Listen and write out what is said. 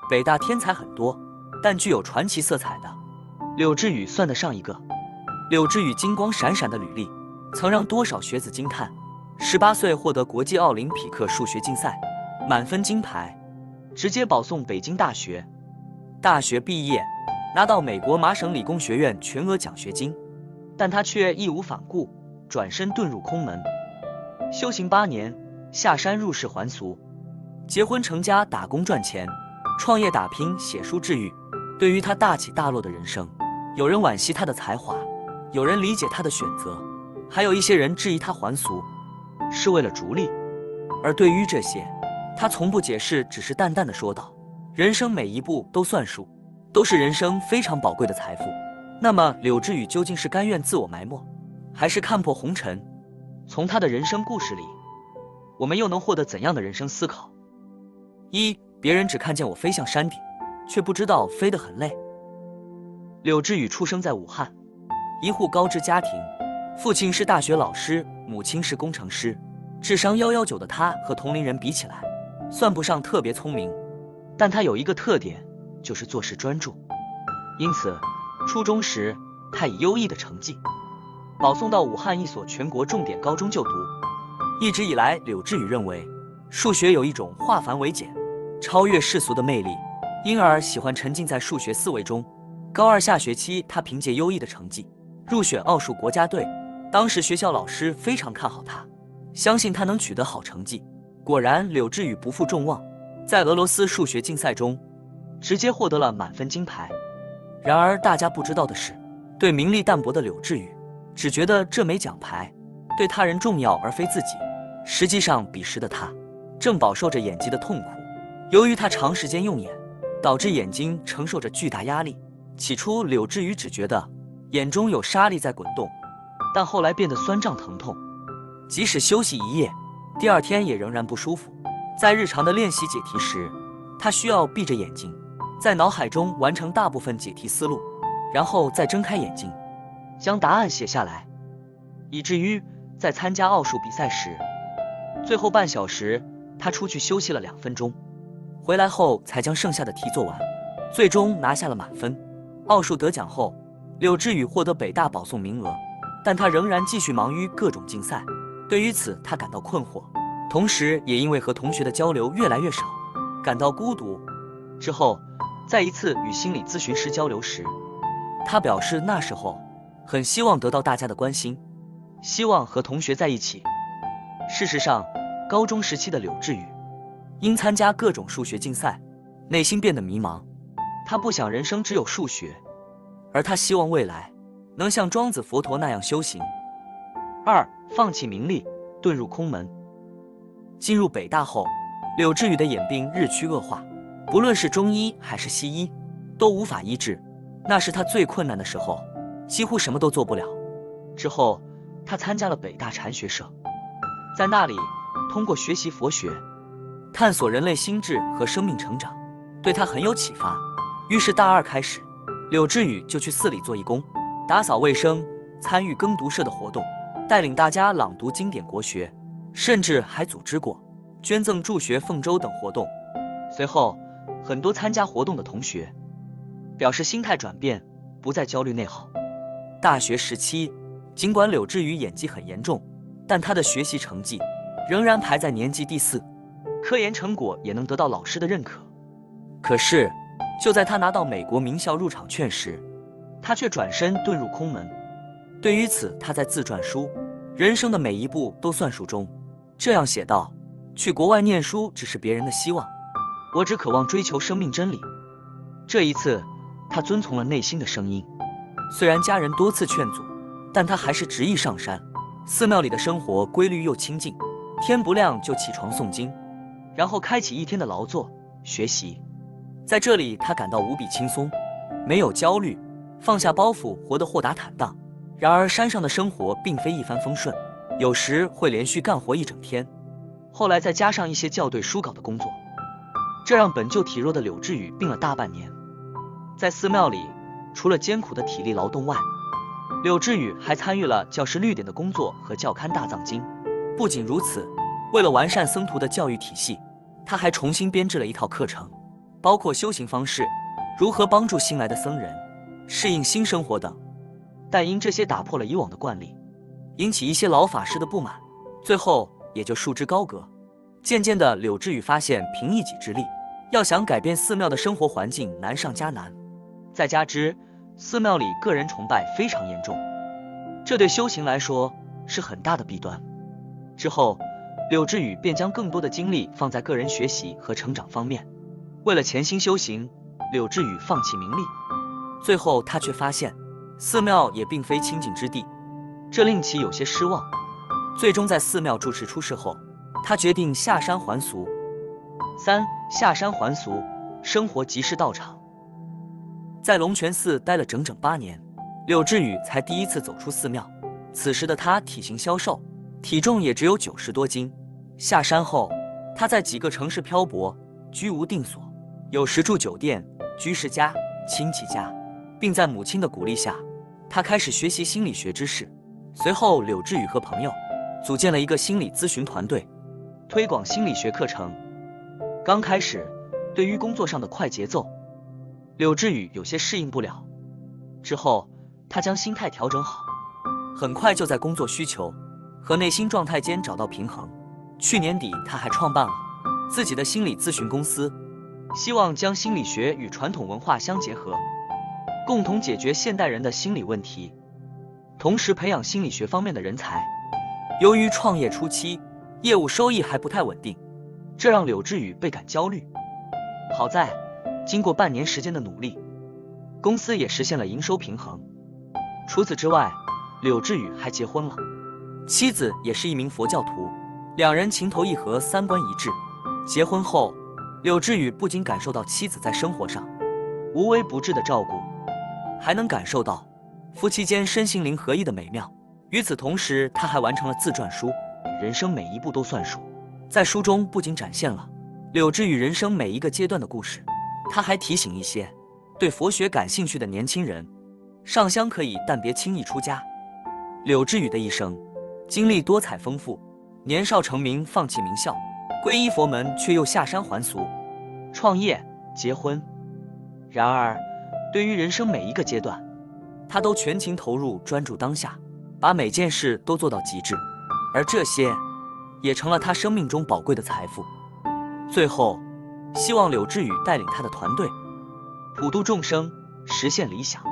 北大天才很多，但具有传奇色彩的，柳智宇算得上一个。柳智宇金光闪闪的履历，曾让多少学子惊叹。18岁获得国际奥林匹克数学竞赛满分金牌，直接保送北京大学。大学毕业，拿到美国麻省理工学院全额奖学金，但他却义无反顾，转身遁入空门，修行8年，下山入世还俗，结婚成家，打工赚钱，创业打拼，写书治愈。对于他大起大落的人生，有人惋惜他的才华，有人理解他的选择，还有一些人质疑他还俗是为了逐利。而对于这些，他从不解释，只是淡淡的说道：人生每一步都算数，都是人生非常宝贵的财富。那么柳智宇究竟是甘愿自我埋没，还是看破红尘？从他的人生故事里，我们又能获得怎样的人生思考？一，别人只看见我飞向山顶，却不知道飞得很累。柳智宇出生在武汉，一户高知家庭，父亲是大学老师，母亲是工程师。智商119的他和同龄人比起来，算不上特别聪明，但他有一个特点，就是做事专注。因此，初中时他以优异的成绩保送到武汉一所全国重点高中就读。一直以来，柳智宇认为数学有一种化繁为简、超越世俗的魅力，因而喜欢沉浸在数学思维中。高2下学期，他凭借优异的成绩入选奥数国家队。当时学校老师非常看好他，相信他能取得好成绩。果然，柳智宇不负众望，在俄罗斯数学竞赛中直接获得了满分金牌。然而大家不知道的是，对名利淡薄的柳智宇只觉得这枚奖牌对他人重要而非自己。实际上彼时的他正饱受着眼疾的痛苦，由于他长时间用眼，导致眼睛承受着巨大压力。起初柳智宇只觉得眼中有沙粒在滚动，但后来变得酸胀疼痛，即使休息一夜，第二天也仍然不舒服。在日常的练习解题时，他需要闭着眼睛，在脑海中完成大部分解题思路，然后再睁开眼睛，将答案写下来。以至于在参加奥数比赛时，最后半小时他出去休息了2分钟，回来后才将剩下的题做完，最终拿下了满分。奥数得奖后，柳智宇获得北大保送名额，但他仍然继续忙于各种竞赛。对于此，他感到困惑，同时也因为和同学的交流越来越少，感到孤独。之后，在一次与心理咨询师交流时，他表示那时候很希望得到大家的关心，希望和同学在一起。事实上，高中时期的柳智宇因参加各种数学竞赛，内心变得迷茫。他不想人生只有数学，而他希望未来能像庄子、佛陀那样修行。2. 放弃名利，遁入空门。进入北大后，柳智宇的眼病日趋恶化，不论是中医还是西医都无法医治，那是他最困难的时候，几乎什么都做不了。之后，他参加了北大禅学社，在那里通过学习佛学，探索人类心智和生命成长，对他很有启发。于是大2开始，柳智宇就去寺里做义工，打扫卫生，参与耕读社的活动，带领大家朗读经典国学，甚至还组织过捐赠助学凤州等活动。随后，很多参加活动的同学表示心态转变，不再焦虑内耗。大学时期，尽管柳智宇眼疾很严重，但他的学习成绩仍然排在年级第4，科研成果也能得到老师的认可。可是就在他拿到美国名校入场券时，他却转身遁入空门。对于此，他在自传书《人生的每一步都算数》中这样写道：去国外念书只是别人的希望，我只渴望追求生命真理。这一次，他遵从了内心的声音，虽然家人多次劝阻，但他还是执意上山。寺庙里的生活规律又清静，天不亮就起床诵经，然后开启一天的劳作学习。在这里，他感到无比轻松，没有焦虑，放下包袱，活得豁达坦荡。然而山上的生活并非一帆风顺，有时会连续干活一整天，后来再加上一些校对书稿的工作，这让本就体弱的柳智宇病了大半年。在寺庙里，除了艰苦的体力劳动外，柳智宇还参与了教师律典的工作和校刊大藏经。不仅如此，为了完善僧徒的教育体系，他还重新编制了一套课程，包括修行方式、如何帮助新来的僧人适应新生活等。但因这些打破了以往的惯例，引起一些老法师的不满，最后也就束之高阁。渐渐的，柳智宇发现凭一己之力，要想改变寺庙的生活环境难上加难，再加之寺庙里个人崇拜非常严重，这对修行来说是很大的弊端。之后，柳智宇便将更多的精力放在个人学习和成长方面。为了潜心修行，柳智宇放弃名利，最后他却发现寺庙也并非清净之地，这令其有些失望。最终在寺庙住持出事后，他决定下山还俗。3. 下山还俗，生活即是道场。在龙泉寺待了整整8年，柳智宇才第一次走出寺庙。此时的他体型消瘦，体重也只有90多斤。下山后，他在几个城市漂泊，居无定所，有时住酒店、居士家、亲戚家，并在母亲的鼓励下，他开始学习心理学知识。随后，柳智宇和朋友组建了一个心理咨询团队，推广心理学课程。刚开始，对于工作上的快节奏，柳智宇有些适应不了。之后，他将心态调整好，很快就在工作需求和内心状态间找到平衡。去年底，他还创办了自己的心理咨询公司，希望将心理学与传统文化相结合，共同解决现代人的心理问题，同时培养心理学方面的人才。由于创业初期业务收益还不太稳定，这让柳智宇倍感焦虑。好在经过半年时间的努力，公司也实现了营收平衡。除此之外，柳智宇还结婚了，妻子也是一名佛教徒，两人情投意合，三观一致。结婚后，柳智宇不仅感受到妻子在生活上无微不至的照顾，还能感受到夫妻间身心灵合一的美妙。与此同时，他还完成了自传书《人生每一步都算数》。在书中不仅展现了柳智宇人生每一个阶段的故事，他还提醒一些对佛学感兴趣的年轻人，上香可以，但别轻易出家。柳智宇的一生经历多彩丰富，年少成名，放弃名校，皈依佛门，却又下山还俗，创业、结婚。然而，对于人生每一个阶段，他都全情投入，专注当下，把每件事都做到极致，而这些也成了他生命中宝贵的财富。最后，希望柳智宇带领他的团队普度众生，实现理想。